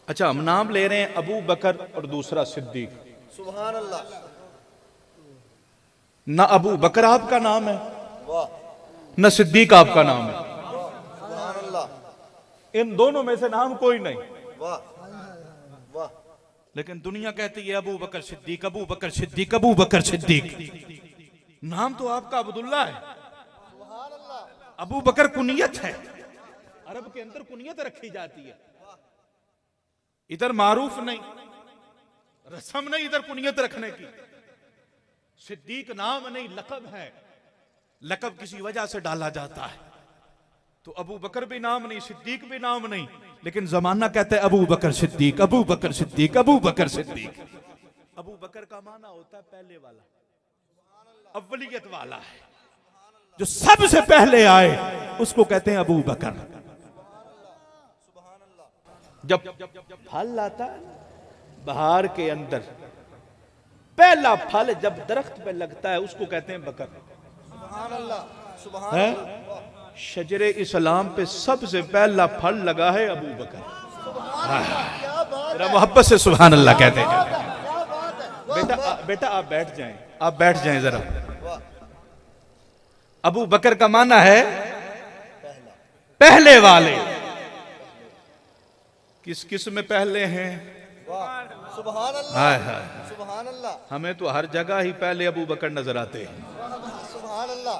अच्छा, हम नाम ले रहे हैं अबू बकर और दूसरा सिद्दीक। सुभान अल्लाह। ना अबू बकर आपका नाम है, वाह न सिद्दीक आपका नाम है। सुभान अल्लाह। इन दोनों में से नाम कोई नहीं। वाह वाह। लेकिन दुनिया कहती है अबू बकर सिद्दीक, अबू बकर सिद्दीक, अबू बकर सिद्दीक। नाम तो आपका अब्दुल्ला है। सुभान अल्लाह। अबू बकर कुनियत है, अरब के अंदर कुनियत रखी जाती है। इधर मारूफ नहीं, रस्म नहीं इधर कुनियत रखने की। सिद्दीक नाम नहीं, लकब है। लकब किसी वजह से डाला जाता है। तो अबू बकर भी नाम नहीं, सिद्दीक भी नाम नहीं, लेकिन जमाना कहता है अबू बकर सिद्दीक, अबू बकर सिद्दीक, अबू बकर सिद्दीक। अबू बकर का माना होता है पहले वाला, अव्वलियत वाला है, जो सबसे पहले आए उसको कहते हैं अबू बकर। जब फल आता है बहार के अंदर, पहला फल जब दरख्त पे लगता है उसको कहते हैं बकर। सुभान अल्लाह। सुभान है अल्लाह। शजरे इस्लाम पे सबसे पहला फल लगा है अबू बकर। क्या बात है, मोहब्बत से सुभान अल्लाह कहते हैं। क्या बात है। वाह, बेटा बेटा आप बैठ जाएं, आप बैठ जाएं जरा। वाह। अबू बकर का माना है पहले वाले। किस किस में पहले हैं? वाह सुभान अल्लाह। हाय हाय, सुभान अल्लाह। हमें तो हर जगह ही पहले अबू बकर नजर आते हैं। सुभान अल्लाह।